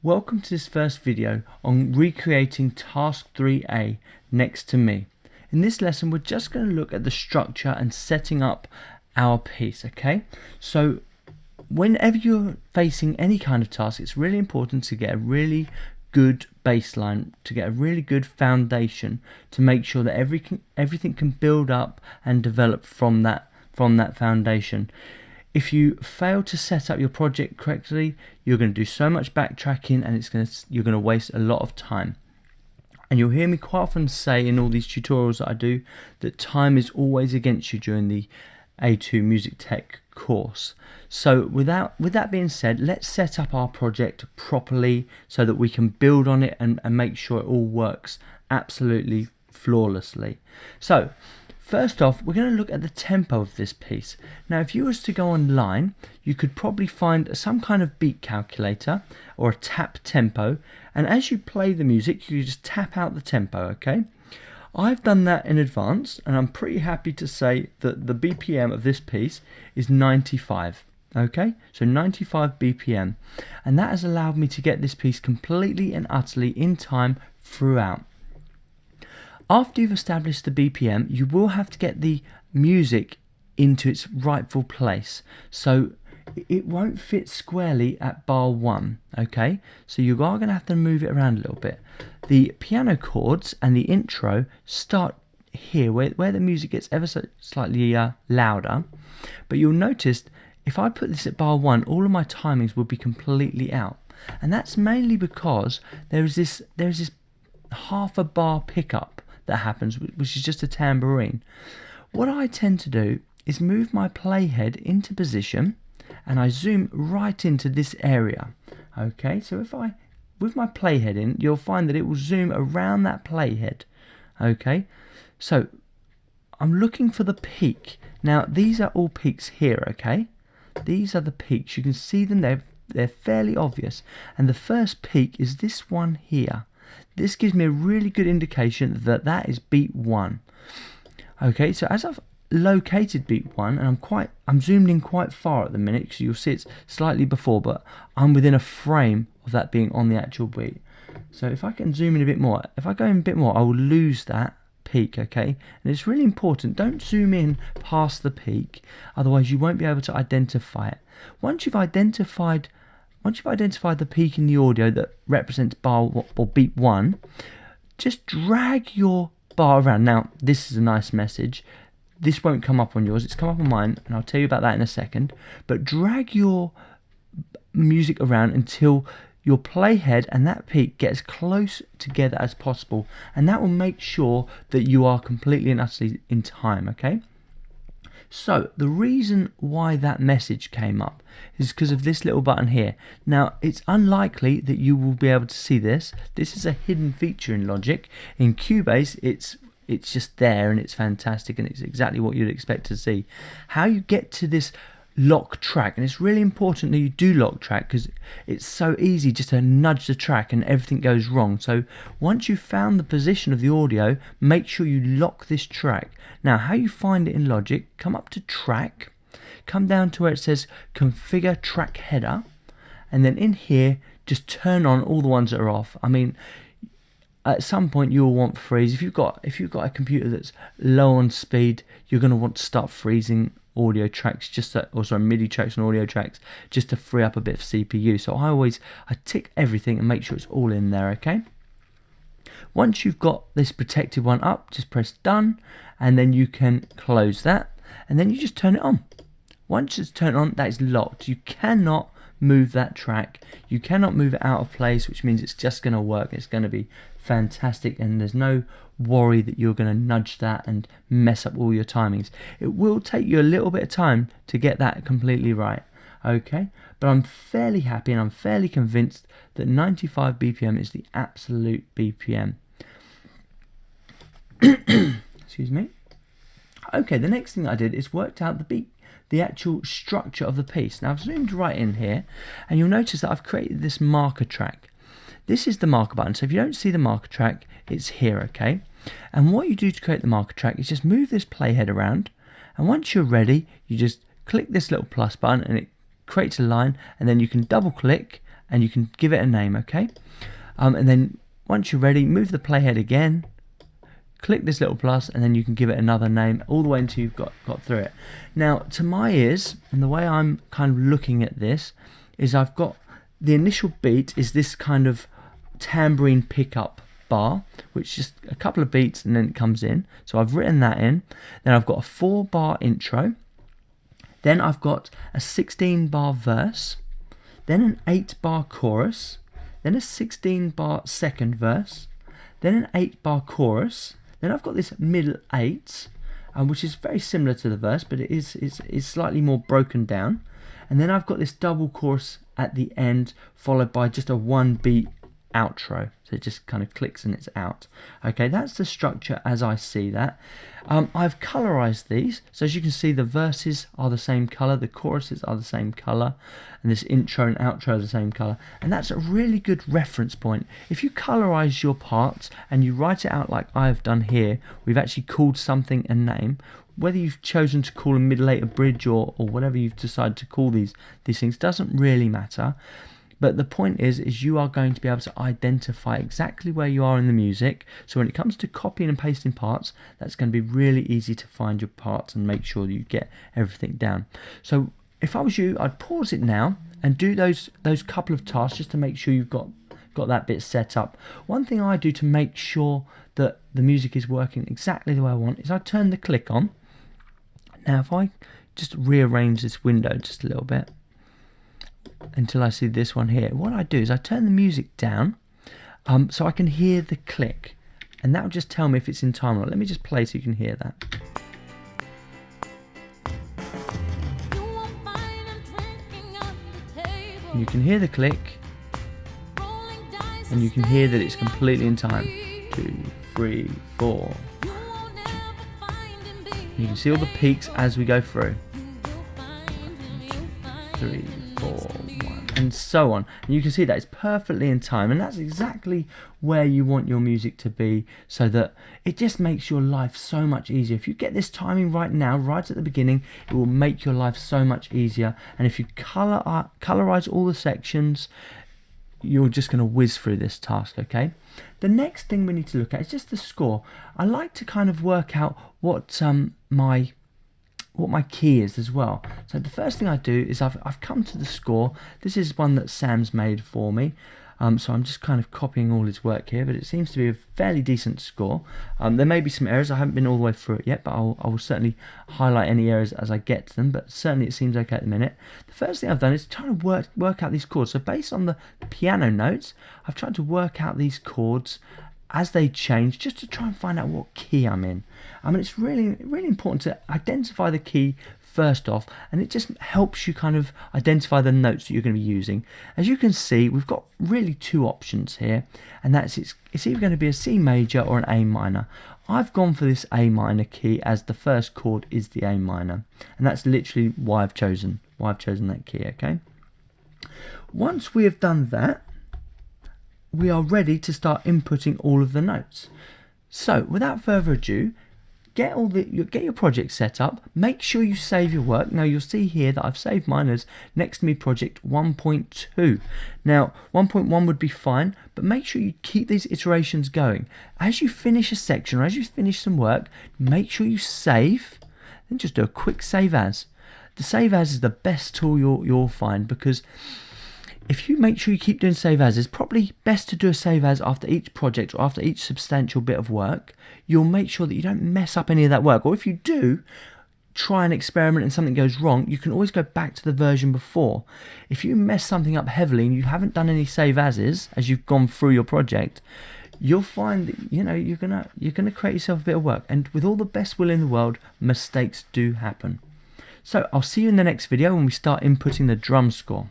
Welcome to this first video on recreating task 3A next to me. In this lesson we're just going to look at the structure and setting up our piece, okay? So whenever you're facing any kind of task, it's really important to get a really good baseline, to get a really good foundation, to make sure that everything can build up and develop from that foundation. If you fail to set up your project correctly, you're going to do so much backtracking and you're going to waste a lot of time. And you'll hear me quite often say in all these tutorials that I do that time is always against you during the A2 Music Tech course. So with that being said, let's set up our project properly so that we can build on it and make sure it all works absolutely flawlessly. So first off, we're going to look at the tempo of this piece. Now, if you was to go online, you could probably find some kind of beat calculator or a tap tempo, and as you play the music, you just tap out the tempo, okay? I've done that in advance, and I'm pretty happy to say that the BPM of this piece is 95, okay? So 95 BPM, and that has allowed me to get this piece completely and utterly in time throughout. After you've established the BPM, you will have to get the music into its rightful place. So it won't fit squarely at bar 1, okay? So you are going to have to move it around a little bit. The piano chords and the intro start here, where the music gets ever so slightly louder. But you'll notice if I put this at bar 1, all of my timings will be completely out. And that's mainly because there is this half a bar pickup that happens, which is just a tambourine. What I tend to do is move my playhead into position and I zoom right into this area, okay? So if I, with my playhead in, you'll find that it will zoom around that playhead, okay? So I'm looking for the peak. Now these are all peaks here, okay? These are the peaks. You can see them, they're fairly obvious, and the first peak is this one here. This gives me a really good indication that that is beat 1. Okay, so as I've located beat 1, and I'm zoomed in quite far at the minute, because you'll see it's slightly before, but I'm within a frame of that being on the actual beat. So if I can zoom in a bit more, if I go in a bit more, I will lose that peak, okay? And it's really important, don't zoom in past the peak, otherwise you won't be able to identify it. Once you've identified the peak in the audio that represents bar or beat 1, just drag your bar around. Now, this is a nice message. This won't come up on yours, it's come up on mine, and I'll tell you about that in a second. But drag your music around until your playhead and that peak get as close together as possible, and that will make sure that you are completely and utterly in time, okay? So the reason why that message came up is because of this little button here. Now it's unlikely that you will be able to see this. This is a hidden feature in Logic. In Cubase it's just there and it's fantastic and it's exactly what you'd expect to see. How you get to this lock track, and it's really important that you do lock track because it's so easy just to nudge the track and everything goes wrong. So once you've found the position of the audio, make sure you lock this track. Now how you find it in Logic, come up to track, come down to where it says configure track header, and then in here just turn on all the ones that are off. I mean, at some point you'll want freeze. If you've got a computer that's low on speed, you're going to want to start freezing audio tracks, MIDI tracks and audio tracks, just to free up a bit of CPU. So I tick everything and make sure it's all in there, okay? Once you've got this protected one up, just press done, and then you can close that, and then you just turn it on. Once it's turned on, that is locked. You cannot move that track, you cannot move it out of place, which means it's just going to work. It's going to be fantastic, and there's no worry that you're going to nudge that and mess up all your timings. It will take you a little bit of time to get that completely right, okay? But I'm fairly happy and I'm fairly convinced that 95 BPM is the absolute BPM. Excuse me. Okay, the next thing I did is worked out the actual structure of the piece. Now I've zoomed right in here and you'll notice that I've created this marker track. This is the marker button, so if you don't see the marker track, it's here, okay? And what you do to create the marker track is just move this playhead around, and once you're ready, you just click this little plus button and it creates a line, and then you can double click and you can give it a name, okay? And then once you're ready, move the playhead again, click this little plus, and then you can give it another name all the way until you've got through it. Now, to my ears, and the way I'm kind of looking at this, is I've got the initial beat is this kind of tambourine pickup bar, which is just a couple of beats and then it comes in. So I've written that in. Then I've got a 4-bar intro. Then I've got a 16-bar verse. Then an 8-bar chorus. Then a 16-bar second verse. Then an 8-bar chorus. Then I've got this middle 8, which is very similar to the verse, but it is slightly more broken down. And then I've got this double chorus at the end, followed by just a 1-beat outro. So it just kind of clicks and it's out. Okay, that's the structure as I see that. I've colorized these, so as you can see, the verses are the same color, the choruses are the same color, and this intro and outro are the same color. And that's a really good reference point. If you colorize your parts and you write it out like I've done here, we've actually called something a name. Whether you've chosen to call a middle 8 a bridge or whatever you've decided to call these things doesn't really matter. But the point is you are going to be able to identify exactly where you are in the music. So when it comes to copying and pasting parts, that's going to be really easy to find your parts and make sure that you get everything down. So if I was you, I'd pause it now and do those couple of tasks just to make sure you've got that bit set up. One thing I do to make sure that the music is working exactly the way I want is I turn the click on. Now if I just rearrange this window just a little bit, until I see this one here, what I do is I turn the music down so I can hear the click, and that will just tell me if it's in time or not. Let me just play so you can hear that. And you can hear the click, and you can hear that it's completely in time. 2, 3, 4. You can see all the peaks as we go through. 3, 4, 1, and so on. And you can see that it's perfectly in time, and that's exactly where you want your music to be, so that it just makes your life so much easier. If you get this timing right now, right at the beginning, it will make your life so much easier. And if you colorize all the sections, you're just going to whiz through this task, okay? The next thing we need to look at is just the score. I like to kind of work out what my key is as well. So the first thing I do is I've come to the score. This is one that Sam's made for me. So I'm just kind of copying all his work here, but it seems to be a fairly decent score. There may be some errors. I haven't been all the way through it yet, but I will certainly highlight any errors as I get to them, but certainly it seems okay at the minute. The first thing I've done is trying to work out these chords. So based on the piano notes, I've tried to work out these chords as they change, just to try and find out what key I'm in. It's really, really important to identify the key first off, and it just helps you kind of identify the notes that you're going to be using. As you can see, we've got really 2 options here, and that's it's either going to be a C major or an A minor. I've gone for this A minor key as the first chord is the A minor, and that's literally why I've chosen that key, okay? Once we have done that, we are ready to start inputting all of the notes. So without further ado, get your project set up. Make sure you save your work. Now you'll see here that I've saved mine as Next to Me Project 1.2. Now 1.1 would be fine, but make sure you keep these iterations going. As you finish a section or as you finish some work, make sure you save, then just do a quick save as. The save as is the best tool you'll find, because if you make sure you keep doing save as, it's probably best to do a save as after each project or after each substantial bit of work. You'll make sure that you don't mess up any of that work. Or if you do try an experiment and something goes wrong, you can always go back to the version before. If you mess something up heavily and you haven't done any save as you've gone through your project, you'll find that you're gonna create yourself a bit of work. And with all the best will in the world, mistakes do happen. So I'll see you in the next video when we start inputting the drum score.